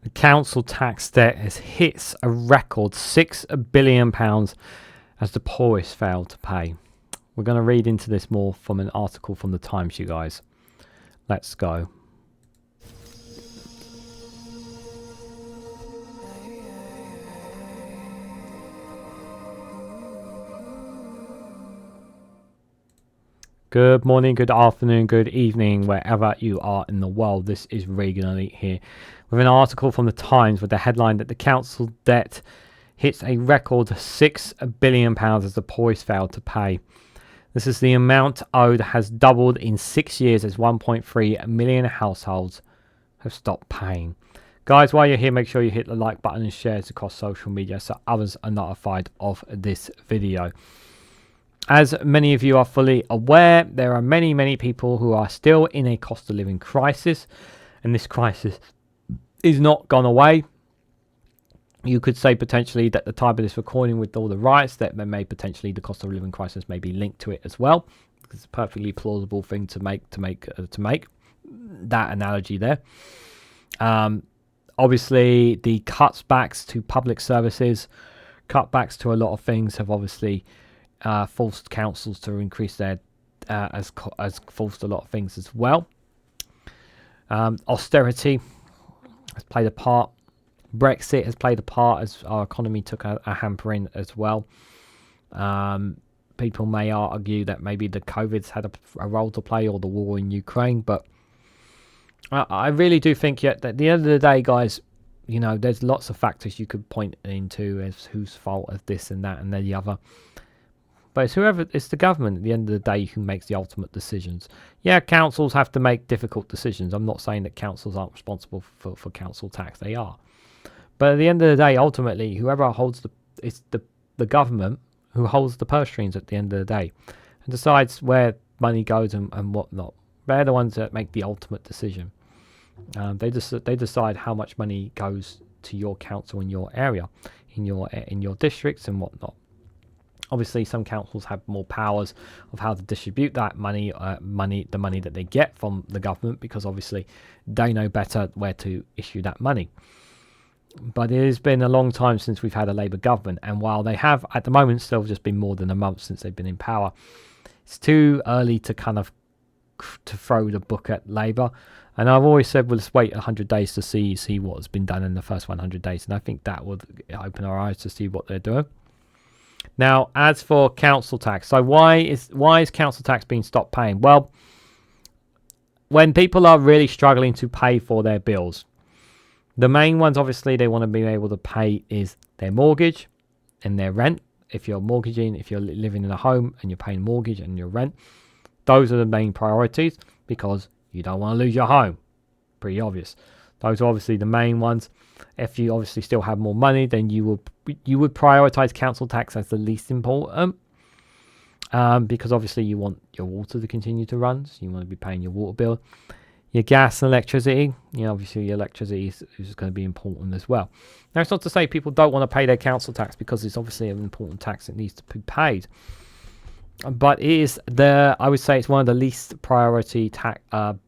The council tax debt has hit a record £6 billion as the poorest fail to pay. We're going to read into this more from an article from the Times, you guys. Let's go. Good morning, good afternoon, good evening, wherever you are in the world. This is Reganelite here with an article from the Times with the headline that the council debt hits a record £6 billion as the poorest fail to pay. This is the amount owed has doubled in 6 years as 1.3 million households have stopped paying. Guys, while you're here, make sure you hit the like button and share it across social media so others are notified of this video. As many of you are fully aware, there are many people who are still in a cost of living crisis, and this crisis is not gone away. You could say potentially that the time of this recording with all the riots that may potentially the cost of living crisis may be linked to it as well. It's a perfectly plausible thing to make that analogy there. Obviously, the cutbacks to public services, cutbacks to a lot of things have obviously forced councils to increase their as forced a lot of things as well. Austerity has played a part. Brexit has played a part as our economy took a hampering as well. People may argue that maybe the COVID's had a role to play, or the war in Ukraine, but I really do think that at the end of the day, guys, you know, there's lots of factors you could point into as whose fault of this and that and then the other. But it's the government at the end of the day who makes the ultimate decisions. Yeah, councils have to make difficult decisions. I'm not saying that councils aren't responsible for council tax. They are. But at the end of the day, ultimately, whoever holds it's the government who holds the purse strings at the end of the day and decides where money goes and whatnot. They're the ones that make the ultimate decision. They decide how much money goes to your council in your area, in your districts and whatnot. Obviously, some councils have more powers of how to distribute that money, the money that they get from the government, because obviously they know better where to issue that money. But it has been a long time since we've had a Labour government, and while they have, at the moment, still just been more than a month since they've been in power, it's too early to kind of to throw the book at Labour. And I've always said, well, let's wait 100 days to see what's been done in the first 100 days, and I think that would open our eyes to see what they're doing. Now, as for council tax, so why is council tax being stopped paying? Well, when people are really struggling to pay for their bills, the main ones, obviously, they want to be able to pay is their mortgage and their rent. If you're living in a home and you're paying mortgage and your rent, those are the main priorities because you don't want to lose your home. Pretty obvious. Those are obviously the main ones. If you obviously still have more money, then you would prioritize council tax as the least important, because obviously you want your water to continue to run, so you want to be paying your water bill, your gas and electricity. You know, obviously your electricity is going to be important as well. Now, it's not to say people don't want to pay their council tax, because it's obviously an important tax that needs to be paid. But I would say it's one of the least priority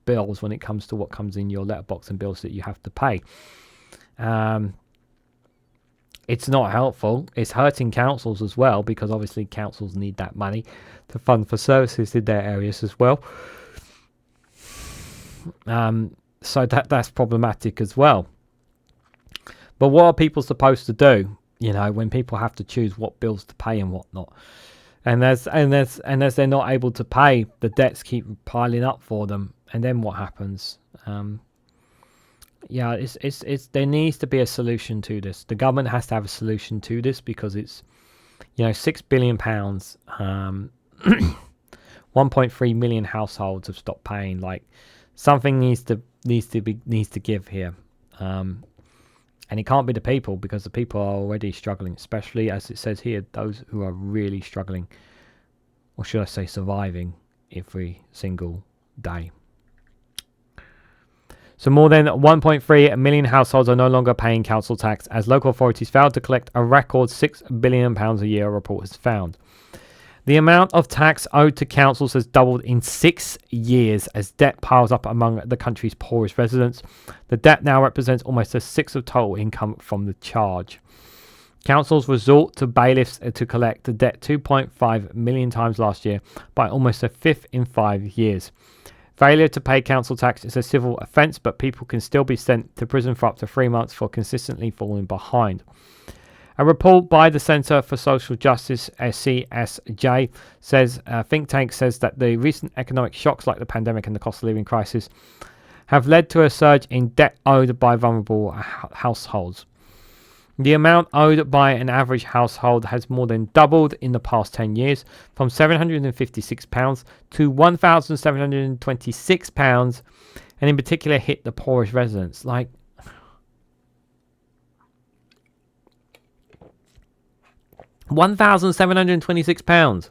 bills when it comes to what comes in your letterbox and bills that you have to pay. It's not helpful. It's hurting councils as well, because obviously councils need that money to fund for services in their areas as well. So that's problematic as well. But what are people supposed to do? You know, when people have to choose what bills to pay and whatnot, and as they're not able to pay, the debts keep piling up for them, and then what happens? Yeah, it's there needs to be a solution to this. The government has to have a solution to this, because it's, you know, £6 billion. 1.3 million households have stopped paying. Like, something needs to give here, and it can't be the people, because the people are already struggling, especially as it says here, those who are really struggling, or should I say surviving, every single day. So more than 1.3 million households are no longer paying council tax as local authorities failed to collect a record £6 billion a year, a report has found. The amount of tax owed to councils has doubled in 6 years as debt piles up among the country's poorest residents. The debt now represents almost a sixth of total income from the charge. Councils resort to bailiffs to collect the debt 2.5 million times last year, by almost a fifth in 5 years. Failure to pay council tax is a civil offence, but people can still be sent to prison for up to 3 months for consistently falling behind. A report by the Centre for Social Justice, CSJ, says think tank says that the recent economic shocks like the pandemic and the cost of living crisis have led to a surge in debt owed by vulnerable households. The amount owed by an average household has more than doubled in the past 10 years, from £756 to £1,726, and in particular hit the poorest residents. Like, £1,726.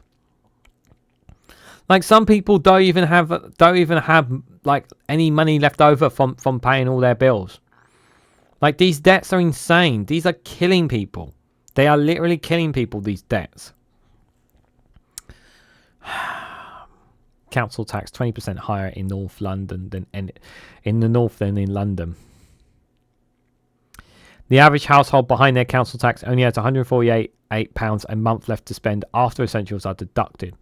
Like, some people don't even have like any money left over from paying all their bills. Like, these debts are insane. These are killing people. They are literally killing people, these debts. Council tax 20% higher in North London than in the north than in London. The average household behind their council tax only has £148 a month left to spend after essentials are deducted.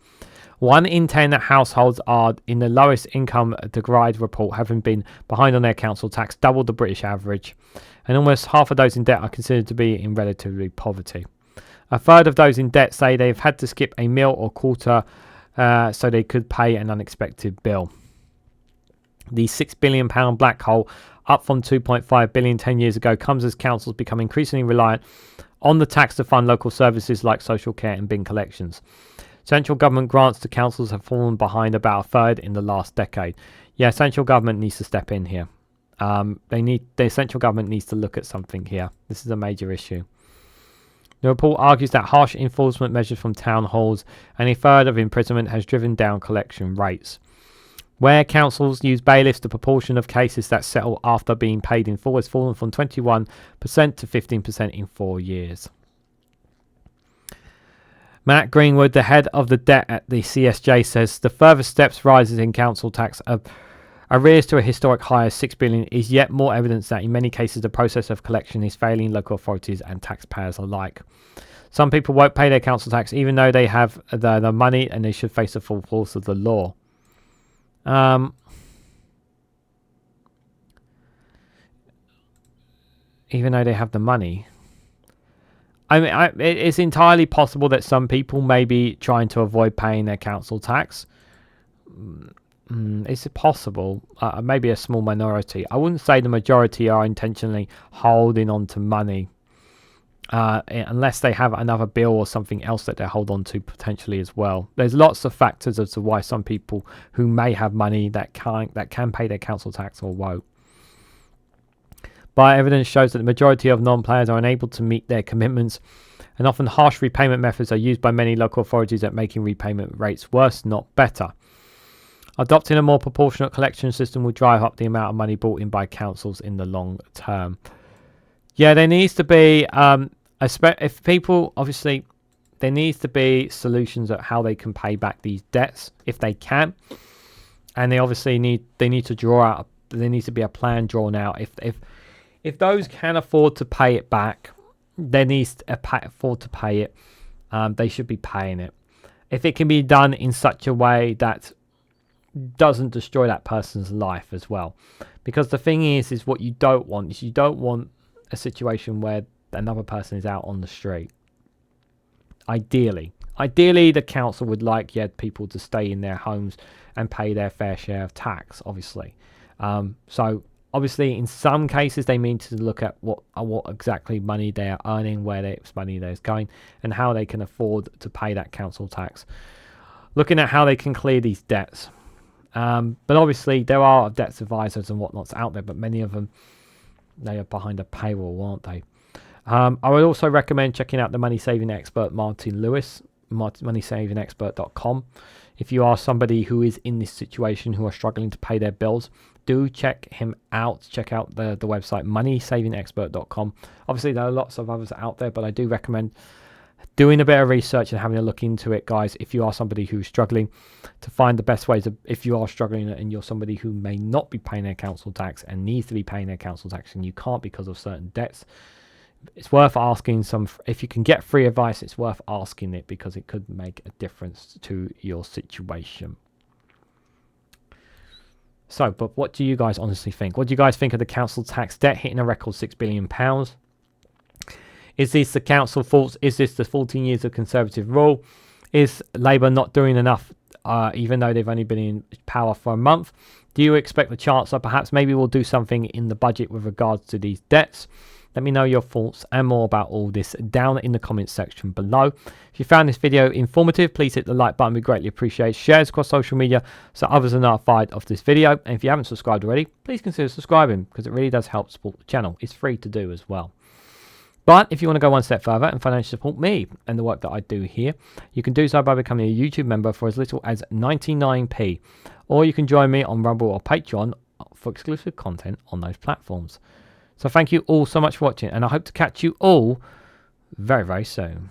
1 in 10 households are in the lowest income degrade report, having been behind on their council tax, double the British average, and almost half of those in debt are considered to be in relative poverty. A third of those in debt say they've had to skip a meal or quarter so they could pay an unexpected bill. The £6 billion black hole, up from £2.5 billion 10 years ago, comes as councils become increasingly reliant on the tax to fund local services like social care and bin collections. Central government grants to councils have fallen behind about a third in the last decade. Yeah, central government needs to step in here. The central government needs to look at something here. This is a major issue. The report argues that harsh enforcement measures from town halls and a third of imprisonment has driven down collection rates. Where councils use bailiffs, the proportion of cases that settle after being paid in full has fallen from 21% to 15% in 4 years. Matt Greenwood, the head of the debt at the CSJ, says the further steps rises in council tax arrears to a historic high of $6 billion is yet more evidence that in many cases the process of collection is failing local authorities and taxpayers alike. Some people won't pay their council tax even though they have the money, and they should face the full force of the law. Even though they have the money. I mean, it's entirely possible that some people may be trying to avoid paying their council tax. Is it possible? Maybe a small minority. I wouldn't say the majority are intentionally holding on to money. Unless they have another bill or something else that they hold on to potentially as well. There's lots of factors as to why some people who may have money that can pay their council tax or won't. But evidence shows that the majority of non-payers are unable to meet their commitments, and often harsh repayment methods are used by many local authorities at making repayment rates worse, not better. Adopting a more proportionate collection system will drive up the amount of money brought in by councils in the long term. Yeah, there needs to be, if people, obviously, there needs to be solutions at how they can pay back these debts if they can, and they obviously need to draw out. There needs to be a plan drawn out. If those can afford to pay it back, they need to afford to pay it. They should be paying it. If it can be done in such a way that doesn't destroy that person's life as well, because the thing is what you don't want is you don't want a situation where another person is out on the street. Ideally the council would like people to stay in their homes and pay their fair share of tax, obviously. So obviously in some cases they need to look at what exactly money they are earning, where there's money that's going, and how they can afford to pay that council tax, looking at how they can clear these debts. But obviously there are debts advisors and whatnots out there, but many of them, they are behind a paywall, aren't they? I would also recommend checking out the money saving expert Martin Lewis, moneysavingexpert.com. If you are somebody who is in this situation, who are struggling to pay their bills, do check him out. Check out the website moneysavingexpert.com. Obviously there are lots of others out there, but I do recommend doing a bit of research and having a look into it, guys. If you are somebody who's struggling to find the best ways of, if you are struggling and you're somebody who may not be paying their council tax and needs to be paying their council tax and you can't because of certain debts, it's worth asking some. If you can get free advice, it's worth asking it, because it could make a difference to your situation. So, but what do you guys honestly think? What do you guys think of the council tax debt hitting a record £6 billion? Is this the council fault? Is this the 14 years of Conservative rule? Is Labour not doing enough, even though they've only been in power for a month? Do you expect the Chancellor perhaps maybe will do something in the budget with regards to these debts? Let me know your thoughts and more about all this down in the comments section below. If you found this video informative, please hit the like button. We greatly appreciate. Share across social media so others are notified of this video. And if you haven't subscribed already, please consider subscribing, because it really does help support the channel. It's free to do as well. But if you want to go one step further and financially support me and the work that I do here, you can do so by becoming a YouTube member for as little as 99p. Or you can join me on Rumble or Patreon for exclusive content on those platforms. So thank you all so much for watching, and I hope to catch you all very, very soon.